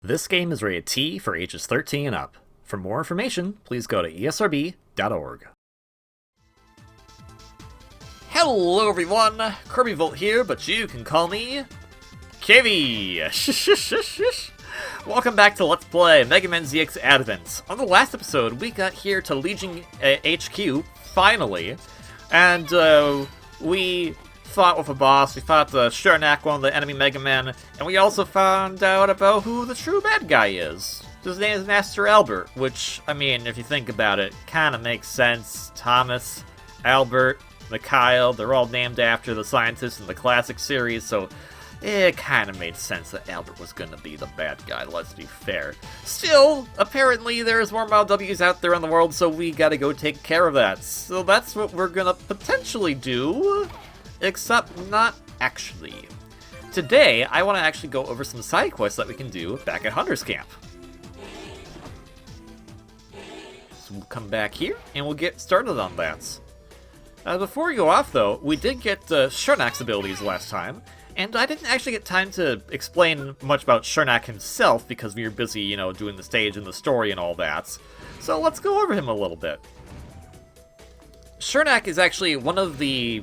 This game is rated T for ages 13 and up. For more information, please go to esrb.org. Hello everyone, KirbyVolt here, but you can call me Kirby. Welcome back to Let's Play Mega Man ZX Advent. On the last episode, we got here to Legion HQ, finally, and we fought with a boss. We fought Shernak, one of the enemy Mega Men, and we also found out about who the true bad guy is. His name is Master Albert, which, I mean, if you think about it, kind of makes sense. Thomas, Albert, Mikhail, they're all named after the scientists in the classic series, so it kind of made sense that Albert was going to be the bad guy, let's be fair. Still, apparently there's more Mild W's out there in the world, so we gotta go take care of that. So that's what we're gonna potentially do, except not actually. Today, I want to actually go over some side quests that we can do back at Hunter's Camp. So we'll come back here, and we'll get started on that. Before we go off, though, we did get Shernak's abilities last time, and I didn't actually get time to explain much about Shernak himself because we were busy, you know, doing the stage and the story and all that. So let's go over him a little bit. Shernak is actually one of the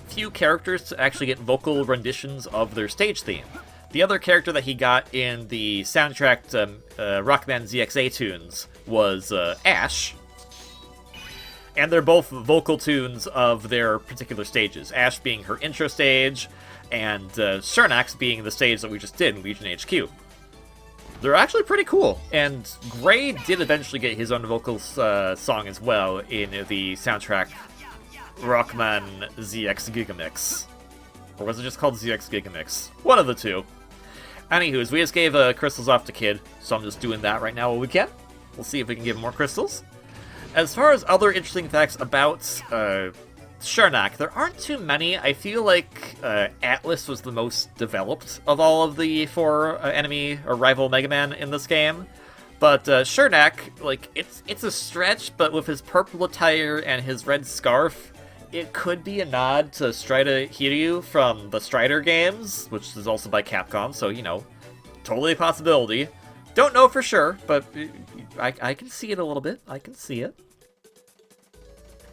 few characters to actually get vocal renditions of their stage theme. The other character that he got in the soundtrack to Rockman ZXA tunes was Ash. And they're both vocal tunes of their particular stages. Ash being her intro stage, and Shernak's being the stage that we just did in Legion HQ. They're actually pretty cool, and Gray did eventually get his own vocal song as well in the soundtrack Rockman ZX Gigamix. Or was it just called ZX Gigamix? One of the two. Anywho's, we just gave crystals off to Kid, so I'm just doing that right now while we can. We'll see if we can give more crystals. As far as other interesting facts about Shernak, there aren't too many. I feel like Atlas was the most developed of all of the four enemy or rival Mega Man in this game. But Shernak, like, it's a stretch, but with his purple attire and his red scarf, it could be a nod to Strider Hiryu from the Strider games, which is also by Capcom, so, you know, totally a possibility. Don't know for sure, but I can see it a little bit. I can see it.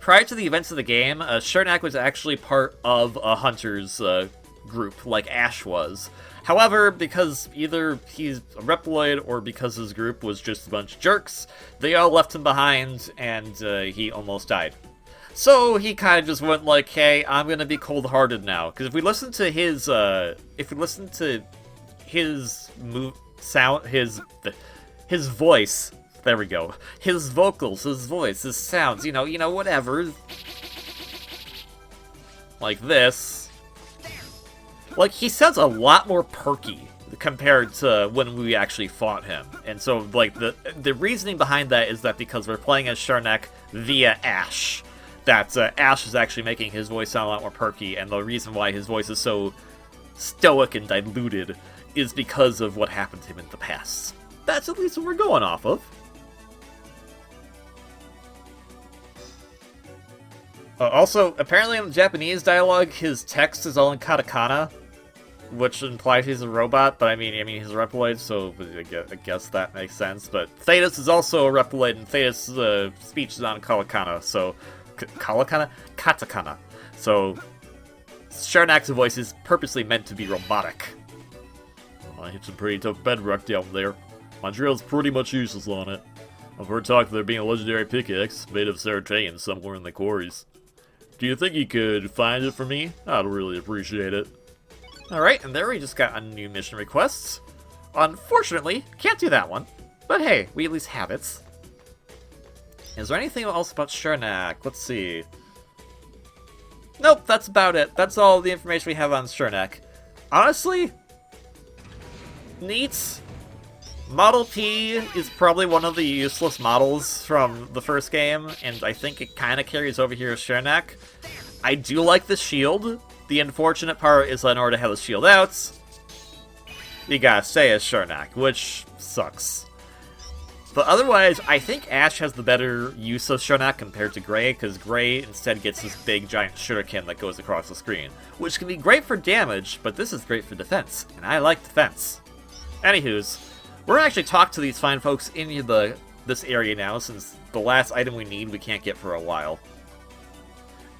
Prior to the events of the game, Shernak was actually part of a hunter's group, like Ash was. However, because either he's a Reploid or because his group was just a bunch of jerks, they all left him behind, and he almost died. So he kind of just went like, "Hey, I'm gonna be cold-hearted now." Because if we listen to his, his voice. There we go. His vocals, his voice, his sounds, you know, whatever. Like this. Like, he sounds a lot more perky compared to when we actually fought him. And so, like, the reasoning behind that is that because we're playing as Shernak via Ash, that Ash is actually making his voice sound a lot more perky, and the reason why his voice is so stoic and diluted is because of what happened to him in the past. That's at least what we're going off of. Also, apparently in the Japanese dialogue, his text is all in katakana, which implies he's a robot, but I mean he's a Reploid, so I guess that makes sense. But Thetis is also a Reploid, and Thetis' speech is on katakana, so... Katakana. So, Shernak's voice is purposely meant to be robotic. I hit some pretty tough bedrock down there. My drill's pretty much useless on it. I've heard talk of there being a legendary pickaxe made of Sartain somewhere in the quarries. Do you think you could find it for me? I'd really appreciate it. Alright, and there we just got a new mission request. Unfortunately, can't do that one. But hey, we at least have it. Is there anything else about Shernak? Let's see. Nope, that's about it. That's all the information we have on Shernak. Honestly, neat. Model P is probably one of the useless models from the first game, and I think it kind of carries over here as Shernak. I do like the shield. The unfortunate part is that in order to have the shield out, you gotta stay as Shernak, which sucks. But otherwise, I think Ash has the better use of Shernak compared to Gray, because Gray instead gets this big giant shuriken that goes across the screen, which can be great for damage, but this is great for defense, and I like defense. Anywho's, We're gonna actually talk to these fine folks in this area now, since the last item we need we can't get for a while.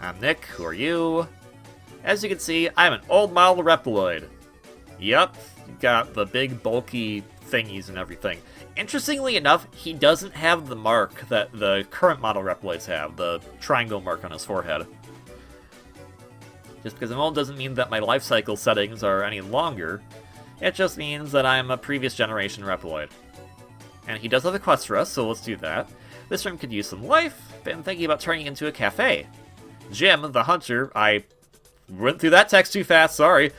I'm Nick, who are you? As you can see, I'm an old model Reptiloid. Yup, got the big bulky thingies and everything. Interestingly enough, he doesn't have the mark that the current model Reptiloids have, the triangle mark on his forehead. Just because I'm old doesn't mean that my life cycle settings are any longer. It just means that I'm a previous generation Reptiloid. And he does have a quest for us, so let's do that. This room could use some life. Been thinking about turning it into a cafe. Jim, the hunter, I went through that text too fast, sorry.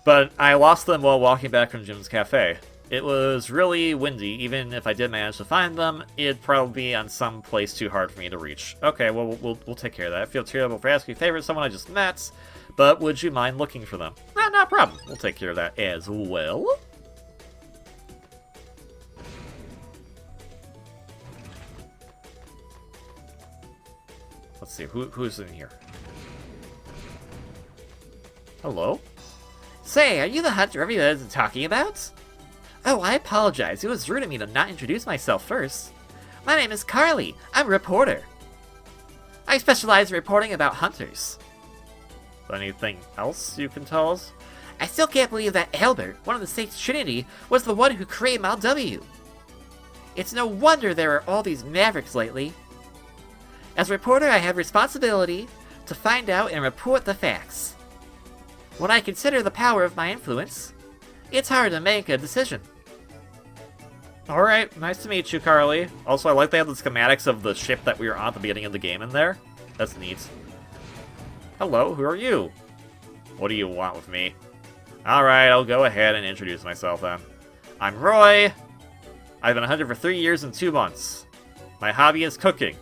But I lost them while walking back from Jim's cafe. It was really windy. Even if I did manage to find them, it'd probably be on some place too hard for me to reach. Okay, well, we'll take care of that. I feel terrible for asking favor to someone I just met, but would you mind looking for them? Not a problem. We'll take care of that as well. Let's see, who's in here? Hello? Say, are you the hunter everybody's talking about? Oh, I apologize. It was rude of me to not introduce myself first. My name is Carly. I'm a reporter. I specialize in reporting about hunters. Anything else you can tell us? I still can't believe that Albert, one of the state's Trinity, was the one who created Mal W. It's no wonder there are all these mavericks lately. As a reporter, I have responsibility to find out and report the facts. When I consider the power of my influence, it's hard to make a decision. Alright, nice to meet you, Carly. Also, I like they have the schematics of the ship that we were on at the beginning of the game in there. That's neat. Hello, who are you? What do you want with me? Alright, I'll go ahead and introduce myself then. I'm Roy. I've been a hunter for 3 years and 2 months. My hobby is cooking.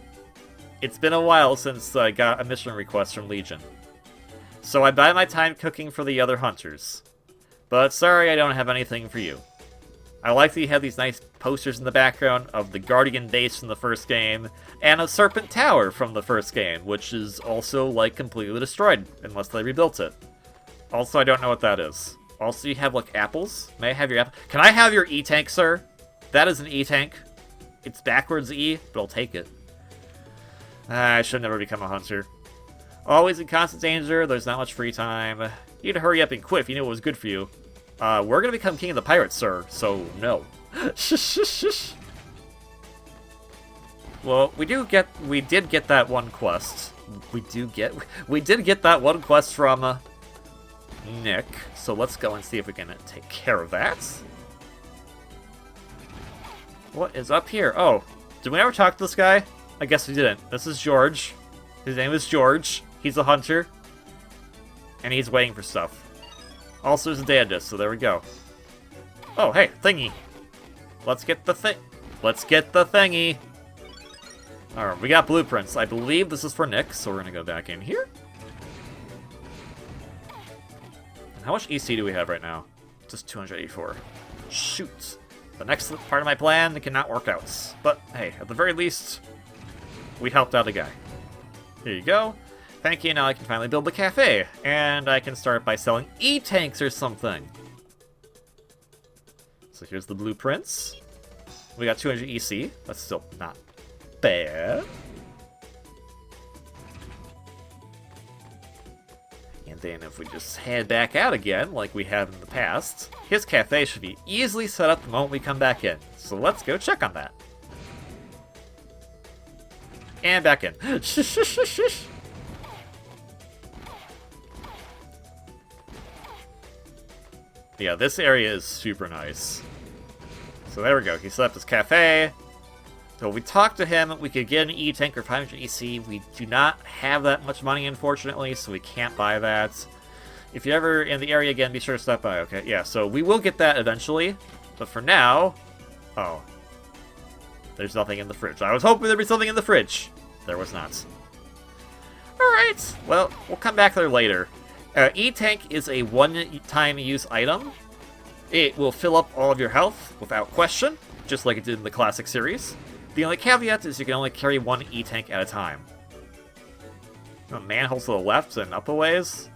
It's been a while since I got a mission request from Legion. So I bide my time cooking for the other hunters. But sorry, I don't have anything for you. I like that you have these nice posters in the background of the Guardian base from the first game, and a Serpent Tower from the first game, which is also, like, completely destroyed, unless they rebuilt it. Also, I don't know what that is. Also, you have, like, apples? May I have your apple? Can I have your E-Tank, sir? That is an E-Tank. It's backwards E, but I'll take it. I should never become a hunter. Always in constant danger, there's not much free time. You'd hurry up and quit if you knew what was good for you. We're gonna become king of the pirates, sir, so no. Shush. Well, we did get that one quest. We did get that one quest from Nick, so let's go and see if we can take care of that. What is up here? Oh, did we ever talk to this guy? I guess we didn't. This is George. His name is George. He's a hunter. And he's waiting for stuff. Also, there's a data disc, so there we go. Oh, hey, thingy. Let's get the thingy. Alright, we got blueprints. I believe this is for Nick, so we're gonna go back in here. And how much EC do we have right now? Just 284. Shoot. The next part of my plan cannot work out. But, hey, at the very least, we helped out a guy. Here you go. Thank you, now I can finally build the cafe. And I can start by selling E-Tanks or something. So here's the blueprints. We got 200 EC. That's still not bad. And then if we just head back out again, like we have in the past, his cafe should be easily set up the moment we come back in. So let's go check on that. And back in. Yeah, this area is super nice. So there we go. He set up his cafe. So if we talk to him, we could get an E-Tank or 500 EC. We do not have that much money, unfortunately, so we can't buy that. If you're ever in the area again, be sure to stop by. Okay, yeah, so we will get that eventually. But for now... Oh. There's nothing in the fridge. I was hoping there'd be something in the fridge. There was not. Alright, well, we'll come back there later. E-Tank is a one-time use item. It will fill up all of your health without question, just like it did in the classic series. The only caveat is you can only carry one E-Tank at a time. Manholes to the left and up a ways.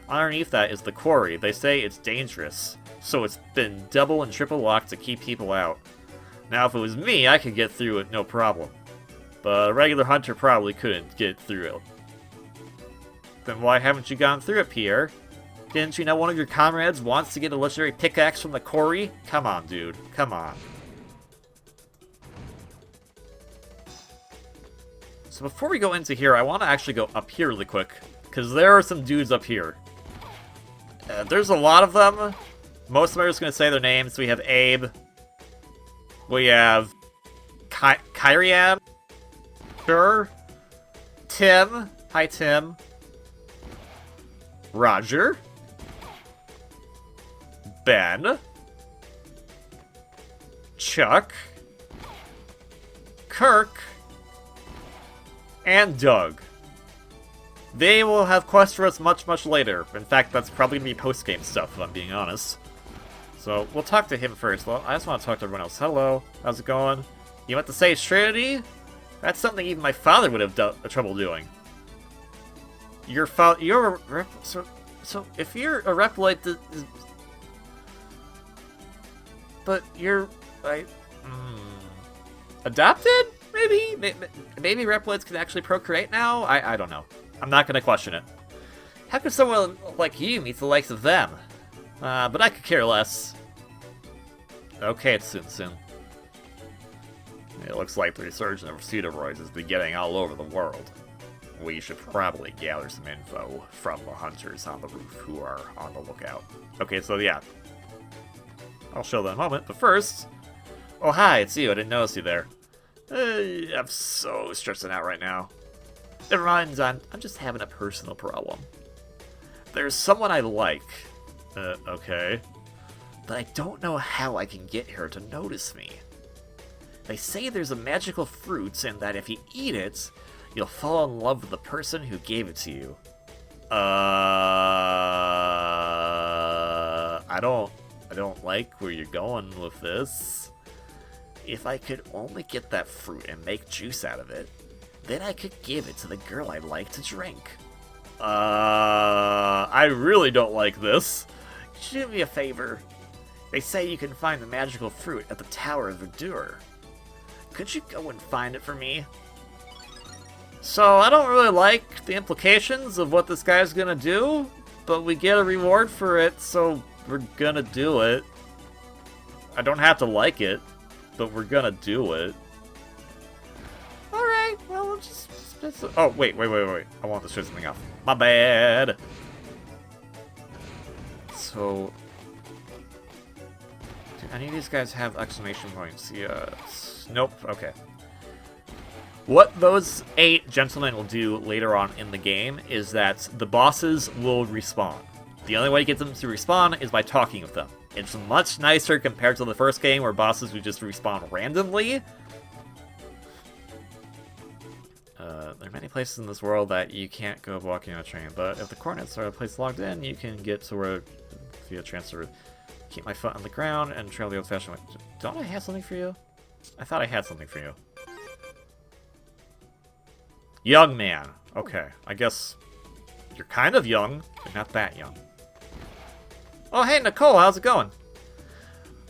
Underneath that is the quarry. They say it's dangerous. so it's been double and triple locked to keep people out. Now, if it was me, I could get through it no problem. But a regular hunter probably couldn't get through it. Then why haven't you gone through it, Pierre? Didn't you know one of your comrades wants to get a legendary pickaxe from the quarry? Come on, dude. Come on. So before we go into here, I want to actually go up here really quick, because there are some dudes up here. There's a lot of them. Most of them are just going to say their names. We have Abe. We have Kyrian. Sure. Tim. Hi, Tim. Roger. Ben. Chuck. Kirk. And Doug. They will have quests for us much, much later. In fact, that's probably going to be post-game stuff, if I'm being honest. So, we'll talk to him first. Well, I just want to talk to everyone else. Hello, how's it going? You went to Sage Trinity? That's something even my father would have trouble doing. You're a rep... So, if you're a Reploid... But you're... adopted? Maybe Reploids can actually procreate now? I don't know. I'm not gonna question it. How could someone like you meet the likes of them? But I could care less. Okay, it's soon. It looks like the resurgence of pseudoroids is beginning all over the world. We should probably gather some info from the hunters on the roof who are on the lookout. Okay, so yeah. I'll show that in a moment, but first... Oh, hi, it's you. I didn't notice you there. I'm so stressing out right now. Never mind, I'm just having a personal problem. There's someone I like. Okay. But I don't know how I can get her to notice me. They say there's a magical fruit and that if you eat it, you'll fall in love with the person who gave it to you. I don't like where you're going with this. If I could only get that fruit and make juice out of it, then I could give it to the girl I'd like to drink. I really don't like this. Could you do me a favor? They say you can find the magical fruit at the Tower of Verdure. Could you go and find it for me? So, I don't really like the implications of what this guy's gonna do, but we get a reward for it, so we're gonna do it. I don't have to like it, but we're gonna do it. Alright, well, we'll just... Oh, wait. I want to show something off. My bad. So... do any of these guys have exclamation points? Yes. Nope, okay. What those 8 gentlemen will do later on in the game is that the bosses will respawn. The only way to get them to respawn is by talking with them. It's much nicer compared to the first game where bosses would just respawn randomly. There are many places in this world that you can't go walking on a train, but if the coordinates are a place logged in, you can get to where via transfer. Keep my foot on the ground and trail the old-fashioned way. Don't I have something for you? I thought I had something for you. Young man. Okay, I guess you're kind of young, but not that young. Oh, hey, Nicole, how's it going?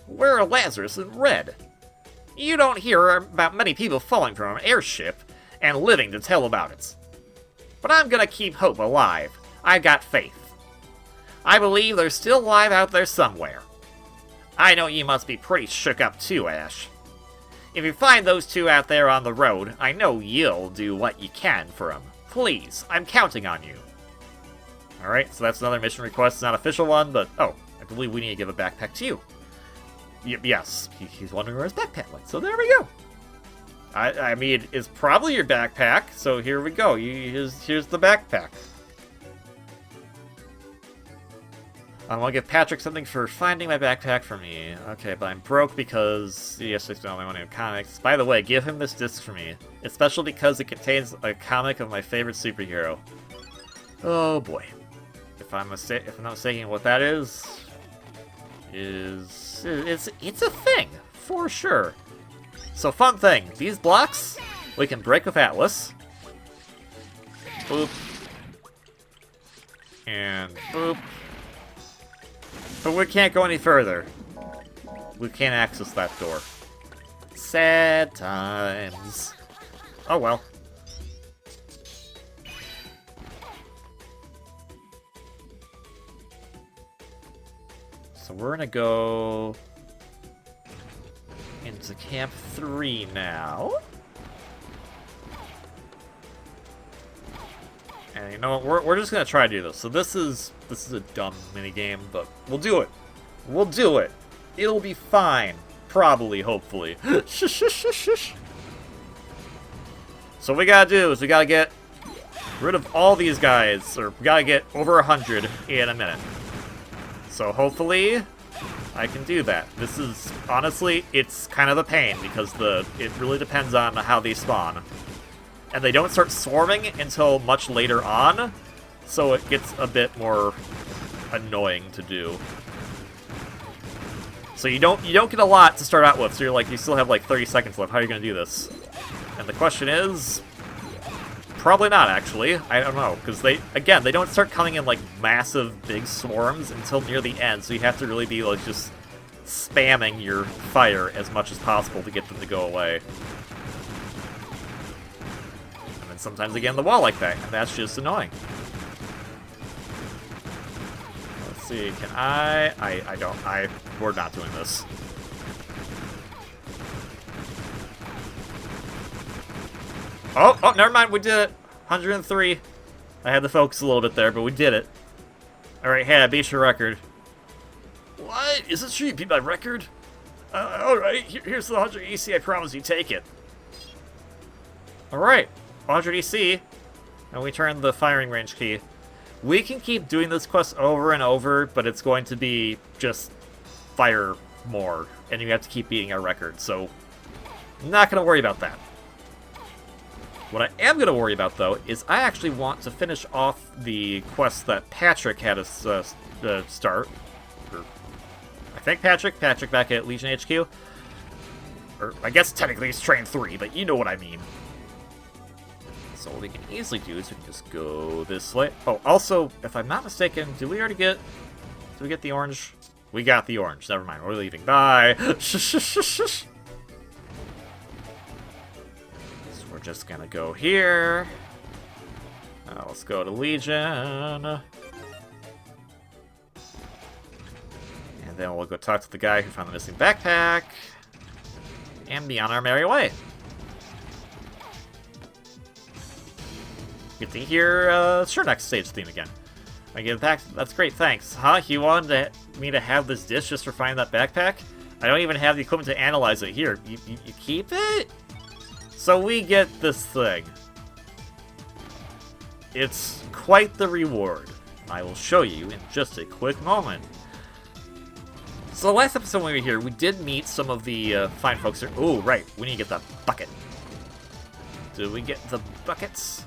Where are Lazarus and Red? You don't hear about many people falling from an airship and living to tell about it. But I'm gonna keep hope alive. I've got faith. I believe they're still alive out there somewhere. I know you must be pretty shook up too, Ash. If you find those two out there on the road, I know you'll do what you can for them. Please, I'm counting on you. Alright, so that's another mission request. It's not an official one, but... oh, I believe we need to give a backpack to you. Yes, he's wondering where his backpack went, so there we go. I mean, it's probably your backpack, so here we go. Here's the backpack. I want to give Patrick something for finding my backpack for me. Okay, but I'm broke because yes, I spent all my money on comics. By the way, give him this disc for me. It's special because it contains a comic of my favorite superhero. Oh boy. If I'm not mistaken, what that is it's a thing for sure. So fun thing, these blocks we can break with Atlas. Boop. And boop. But we can't go any further. We can't access that door. Sad times. Oh well. So we're gonna go into Camp 3 now. And you know what, we're just gonna try to do this. So this is a dumb minigame, but we'll do it. We'll do it. It'll be fine. Probably, hopefully. Shush, shush, shush, shush. So what we gotta do is we gotta get rid of all these guys, or we gotta get over 100 in a minute. So hopefully I can do that. This is, honestly, it's kind of a pain because it really depends on how they spawn. And they don't start swarming until much later on, so it gets a bit more annoying to do. So you don't get a lot to start out with, so you still have like 30 seconds left. How are you gonna do this? And the question is, probably not actually. I don't know, because they don't start coming in like massive big swarms until near the end, so you have to really be like just spamming your fire as much as possible to get them to go away. And then sometimes they get in the wall like that, and that's just annoying. Let's see, can we're not doing this. Oh, never mind, we did it. 103. I had to focus a little bit there, but we did it. Alright, hey, I beat your record. What? Is it true you beat my record? Alright, here's the 100 EC, I promise you, take it. Alright, 100 EC, and we turn the firing range key. We can keep doing this quest over and over, but it's going to be just fire more, and you have to keep beating our record, so not going to worry about that. What I am going to worry about, though, is I actually want to finish off the quest that Patrick had us start. Or, I think Patrick back at Legion HQ. Or, I guess technically it's Train 3, but you know what I mean. So what we can easily do is we can just go this way. Oh, also, if I'm not mistaken, did we get the orange? We got the orange. Never mind, we're leaving. Bye! Shush, shush, shush, shush. We're just gonna go here. Let's go to Legion. And then we'll go talk to the guy who found the missing backpack. And be on our merry way. Get to hear sure next stage theme again. I get back. That's great, thanks. Huh? You wanted me to have this dish just for finding that backpack? I don't even have the equipment to analyze it. Here, you keep it? So we get this thing. It's quite the reward. I will show you in just a quick moment. So the last episode when we were here, we did meet some of the fine folks here. Oh, right. We need to get the bucket. Did we get the buckets?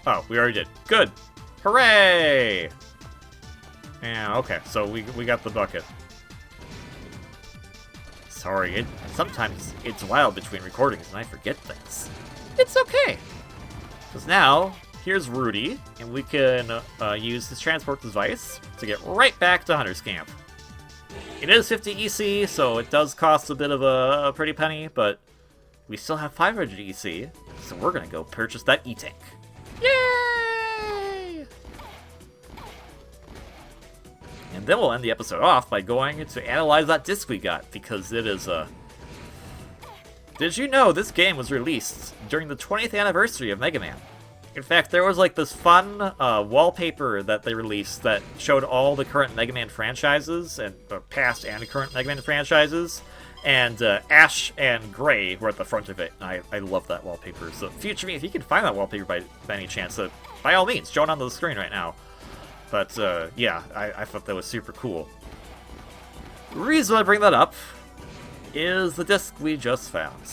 Oh, we already did. Good. Hooray! Yeah, okay. So we got the bucket. Sorry, sometimes it's wild between recordings and I forget things. It's okay! Because now, here's Rudy, and we can use his transport device to get right back to Hunter's Camp. It is 50 EC, so it does cost a bit of a pretty penny, but we still have 500 EC, so we're gonna go purchase that E-Tank. Yay! And then we'll end the episode off by going to analyze that disc we got, because it is Did you know this game was released during the 20th anniversary of Mega Man? In fact, there was like this fun wallpaper that they released that showed all the current Mega Man franchises, and past and current Mega Man franchises, and Ash and Gray were at the front of it. And I love that wallpaper. So future me, if you can find that wallpaper by any chance, by all means, show it on the screen right now. But yeah, I thought that was super cool. The reason I bring that up is the disc we just found.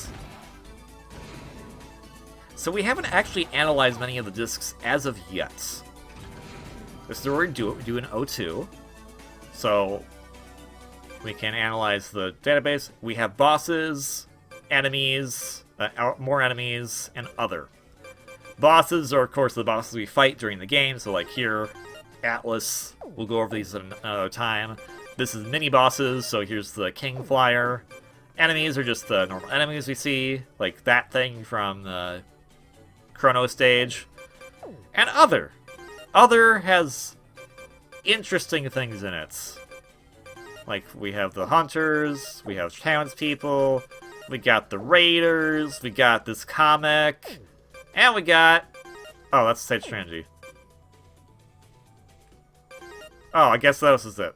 So we haven't actually analyzed many of the discs as of yet. This is what we're doing O2. So we can analyze the database. We have bosses, enemies, more enemies, and other. Bosses are, of course, the bosses we fight during the game. So like here, Atlas, We'll go over these another time. This is mini-bosses, so here's the King Flyer. Enemies are just the normal enemies we see, like that thing from the Chrono stage. And Other. Other has interesting things in it. Like, we have the Hunters, we have townspeople, we got the Raiders, we got this comic, and we got... Oh, that's Sage Strategy. Oh, I guess that was it.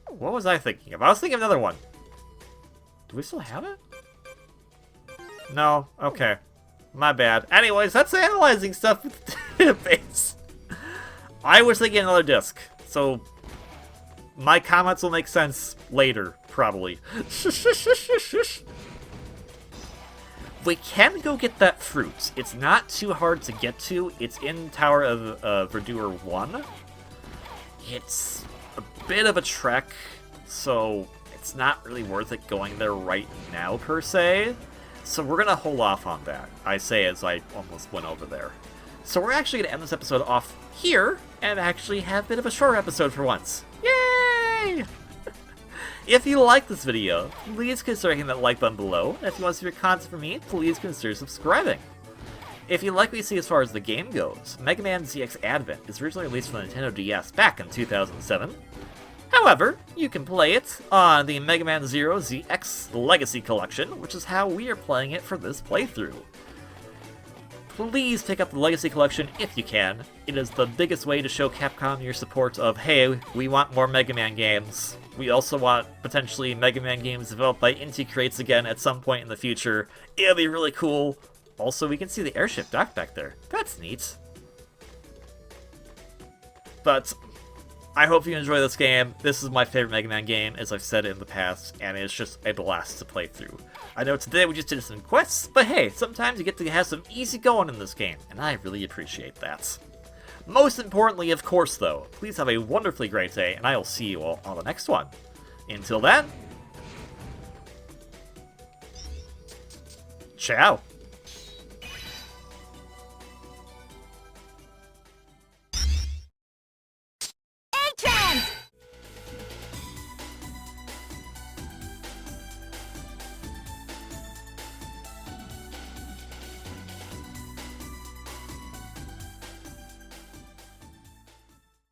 What was I thinking of? I was thinking of another one. Do we still have it? No? Okay. My bad. Anyways, that's analyzing stuff with the database. I was thinking another disc, so my comments will make sense later, probably. We can go get that fruit. It's not too hard to get to. It's in Tower of Verdure 1. It's a bit of a trek, so it's not really worth it going there right now, per se. So we're going to hold off on that, I say as I almost went over there. So we're actually going to end this episode off here, and actually have a bit of a short episode for once. Yay! If you like this video, please consider hitting that like button below, and if you want to see more content from me, please consider subscribing. If you like what you see as far as the game goes, Mega Man ZX Advent is originally released for the Nintendo DS back in 2007. However, you can play it on the Mega Man Zero ZX Legacy Collection, which is how we are playing it for this playthrough. Please pick up the Legacy Collection if you can. It is the biggest way to show Capcom your support of, hey, we want more Mega Man games. We also want, potentially, Mega Man games developed by Inti Creates again at some point in the future. It'll be really cool. Also, we can see the airship docked back there. That's neat. But I hope you enjoy this game. This is my favorite Mega Man game, as I've said in the past, and it's just a blast to play through. I know today we just did some quests, but hey, sometimes you get to have some easy going in this game, and I really appreciate that. Most importantly, of course, though, please have a wonderfully great day, and I will see you all on the next one. Until then, ciao!